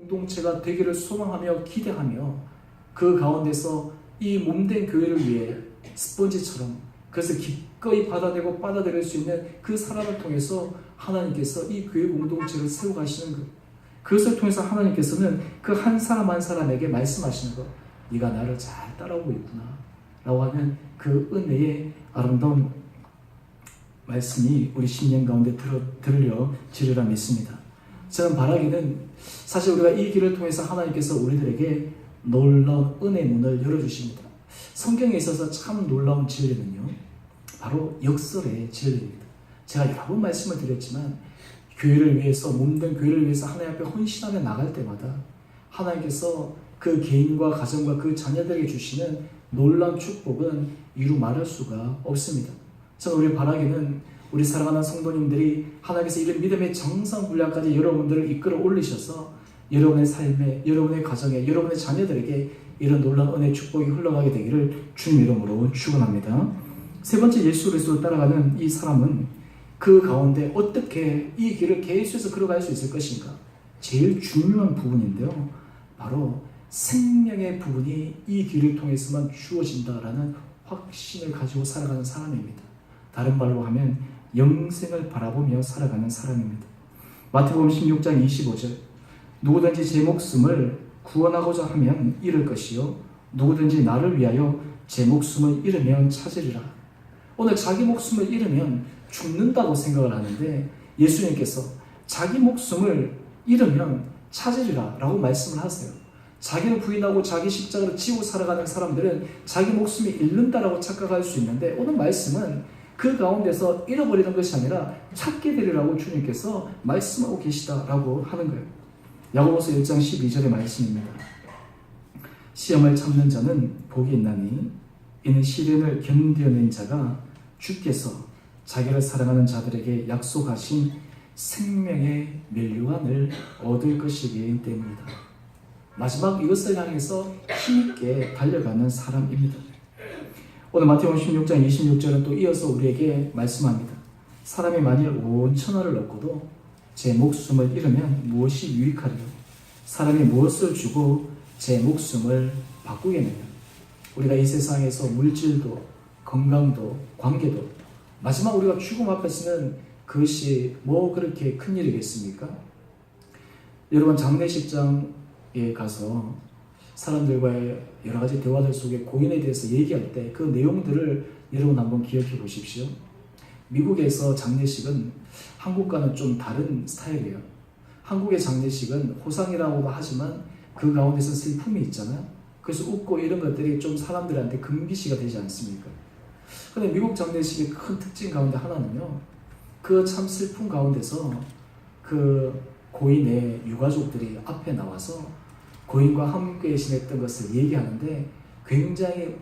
공동체가 되기를 소망하며 기대하며 그 가운데서 이 몸된 교회를 위해 스펀지처럼 그래서 기꺼이 받아내고 받아들일 수 있는 그 사람을 통해서 하나님께서 이 교회 공동체를 세워가시는 것, 그것을 통해서 하나님께서는 그 한 사람 한 사람에게 말씀하시는 것, 네가 나를 잘 따라오고 있구나 라고 하는 그 은혜의 아름다운 말씀이 우리 심령 가운데 들려지리라 믿습니다. 저는 바라기는 사실 우리가 이 길을 통해서 하나님께서 우리들에게 놀라운 은혜의 문을 열어주십니다. 성경에 있어서 참 놀라운 진리는요, 바로 역설의 진리입니다. 제가 여러 번 말씀을 드렸지만 교회를 위해서, 몸된 교회를 위해서 하나님 앞에 헌신하며 나갈 때마다 하나님께서 그 개인과 가정과 그 자녀들에게 주시는 놀라운 축복은 이루 말할 수가 없습니다. 저는 우리 바라기는 우리 사랑하는 성도님들이 하나님께서 이런 믿음의 정상 분량까지 여러분들을 이끌어 올리셔서 여러분의 삶에, 여러분의 가정에, 여러분의 자녀들에게 이런 놀라운 은혜의 축복이 흘러가게 되기를 주님 이름으로 축원합니다. 세 번째, 예수 그리스도를 따라가는 이 사람은 그 가운데 어떻게 이 길을 계속해서 걸어갈 수 있을 것인가? 제일 중요한 부분인데요, 바로 생명의 부분이 이 길을 통해서만 주어진다라는 확신을 가지고 살아가는 사람입니다. 다른 말로 하면 영생을 바라보며 살아가는 사람입니다. 마태복음 16장 25절, 누구든지 제 목숨을 구원하고자 하면 잃을 것이요 누구든지 나를 위하여 제 목숨을 잃으면 찾으리라. 오늘 자기 목숨을 잃으면 죽는다고 생각을 하는데 예수님께서 자기 목숨을 잃으면 찾으리라 라고 말씀을 하세요. 자기를 부인하고 자기 십자가를 지고 살아가는 사람들은 자기 목숨이 잃는다라고 착각할 수 있는데 오늘 말씀은 그 가운데서 잃어버리는 것이 아니라 찾게 되리라고 주님께서 말씀하고 계시다라고 하는 거예요. 야고보서 1장 12절의 말씀입니다. 시험을 참는 자는 복이 있나니 이는 시련을 견뎌낸 자가 주께서 자기를 사랑하는 자들에게 약속하신 생명의 면류관을 얻을 것이기 때문이다. 마지막 이것을 향해서 힘있게 달려가는 사람입니다. 오늘 마태복음 16장 26절은 또 이어서 우리에게 말씀합니다. 사람이 만일 온 천하를 얻고도 제 목숨을 잃으면 무엇이 유익하리요? 사람이 무엇을 주고 제 목숨을 바꾸겠느냐? 우리가 이 세상에서 물질도, 건강도, 관계도 마지막 우리가 죽음 앞에서는 그것이 뭐 그렇게 큰 일이겠습니까? 여러분, 장례식장에 가서 사람들과의 여러 가지 대화들 속에 고인에 대해서 얘기할 때 그 내용들을 여러분 한번 기억해 보십시오. 미국에서 장례식은 한국과는 좀 다른 스타일이에요. 한국의 장례식은 호상이라고도 하지만 그 가운데서 슬픔이 있잖아요. 그래서 웃고 이런 것들이 좀 사람들한테 금기시가 되지 않습니까? 근데 미국 장례식의 큰 특징 가운데 하나는요, 그 참 슬픔 가운데서 그 고인의 유가족들이 앞에 나와서 고인과 함께 지냈던 것을 얘기하는데 굉장히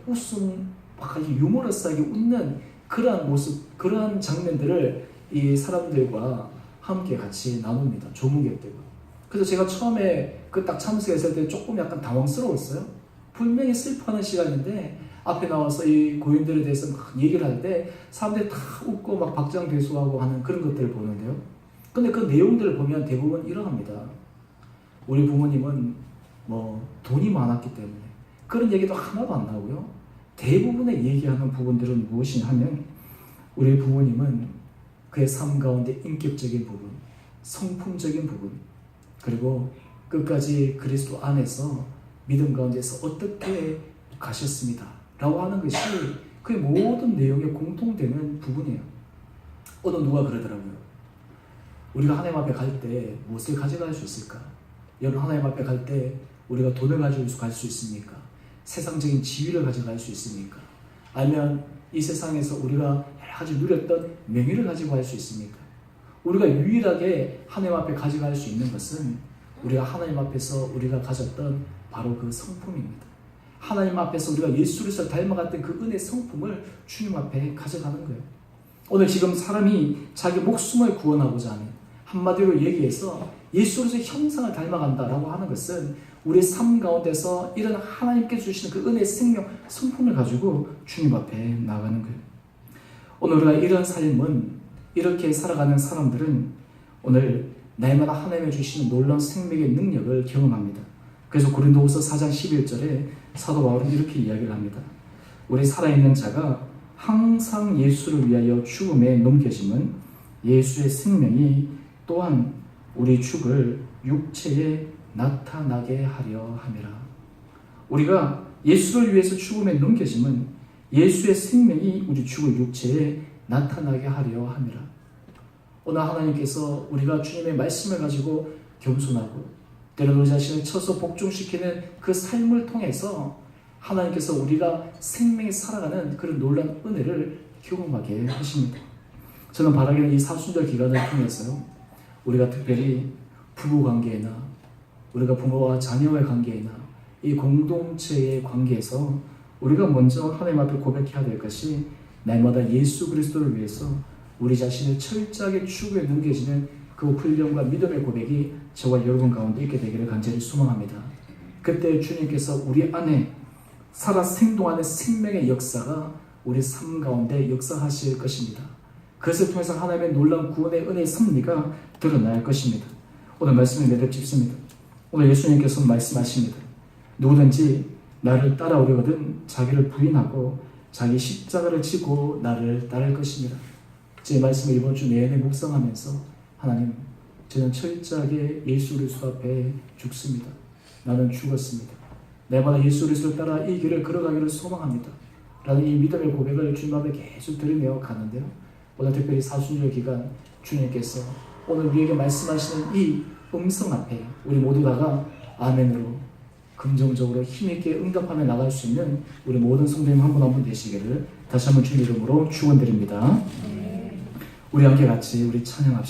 아주 유머러스하게 웃는 그러한 모습, 그러한 장면들을 이 사람들과 함께 같이 나눕니다. 조문객들과. 그래서 제가 처음에 그 딱 참석했을 때 조금 약간 당황스러웠어요. 분명히 슬퍼하는 시간인데 앞에 나와서 이 고인들에 대해서 막 얘기를 할 때 사람들이 다 웃고 막 박장대소하고 하는 그런 것들을 보는데요. 근데 그 내용들을 보면 대부분 이러합니다. 우리 부모님은 뭐 돈이 많았기 때문에, 그런 얘기도 하나도 안 나오고요. 대부분의 얘기하는 부분들은 무엇이냐 하면 우리 부모님은 그의 삶 가운데 인격적인 부분, 성품적인 부분, 그리고 끝까지 그리스도 안에서 믿음 가운데서 어떻게 가셨습니다 라고 하는 것이 그 모든 내용에 공통되는 부분이에요. 어느 누가 그러더라고요. 우리가 하나님 앞에 갈 때 무엇을 가져갈 수 있을까? 여러분, 하나님 앞에 갈 때 우리가 돈을 가지고 갈 수 있습니까? 세상적인 지위를 가져갈 수 있습니까? 아니면 이 세상에서 우리가 여러 가지 누렸던 명예를 가지고 갈 수 있습니까? 우리가 유일하게 하나님 앞에 가져갈 수 있는 것은 우리가 하나님 앞에서 우리가 가졌던 바로 그 성품입니다. 하나님 앞에서 우리가 예수 그리스도를 닮아갔던 그 은혜의 성품을 주님 앞에 가져가는 거예요. 오늘 지금 사람이 자기 목숨을 구원하고자 하는, 한마디로 얘기해서 예수 그리스도의 형상을 닮아간다라고 하는 것은 우리의 삶 가운데서 이런 하나님께 주시는 그 은혜의 생명, 성품을 가지고 주님 앞에 나가는 거예요. 오늘 우리가 이런 삶은, 이렇게 살아가는 사람들은 오늘 날마다 하나님이 주시는 놀라운 생명의 능력을 경험합니다. 그래서 고린도후서 4장 11절에 사도 바울은 이렇게 이야기를 합니다. 우리 살아있는 자가 항상 예수를 위하여 죽음에 넘겨짐은 예수의 생명이 또한 우리 죽을 육체에 나타나게 하려 함이라. 우리가 예수를 위해서 죽음에 넘겨짐은 예수의 생명이 우리 죽을 육체에 나타나게 하려 함이라. 오늘 하나님께서 우리가 주님의 말씀을 가지고 겸손하고 때로는 우리 자신을 쳐서 복종시키는 그 삶을 통해서 하나님께서 우리가 생명이 살아가는 그런 놀라운 은혜를 경험하게 하십니다. 저는 바라기는 이 사순절 기간을 통해서요, 우리가 특별히 부부 관계나 우리가 부모와 자녀의 관계나 이 공동체의 관계에서 우리가 먼저 하나님 앞에 고백해야 될 것이 날마다 예수 그리스도를 위해서 우리 자신을 철저하게 추구에 넘겨지는 그 훈련과 믿음의 고백이 저와 여러분 가운데 있게 되기를 간절히 소망합니다. 그때 주님께서 우리 안에 살아 생동하는 생명의 역사가 우리 삶 가운데 역사하실 것입니다. 그것을 통해서 하나님의 놀라운 구원의 은혜의 섭리가 드러날 것입니다. 오늘 말씀을 매듭 짓습니다. 오늘 예수님께서 말씀하십니다. 누구든지 나를 따라오려거든 자기를 부인하고 자기 십자가를 지고 나를 따를 것입니다. 제 말씀을 이번 주 내내 묵상하면서 하나님, 저는 철저하게 예수 그리스도 앞에 죽습니다. 나는 죽었습니다. 내마다 예수 그리스도를 따라 이 길을 걸어가기를 소망합니다. 라는 이 믿음의 고백을 주님 앞에 계속 드리며 가는데요. 오늘 특별히 사순절 기간 주님께서 오늘 우리에게 말씀하시는 이 음성 앞에 우리 모두 다가 아멘으로 긍정적으로 힘있게 응답하며 나갈 수 있는 우리 모든 성도님 한 분 한 분 되시기를 다시 한번 주님 이름으로 축원드립니다. 우리 함께 같이 우리 찬양합시다.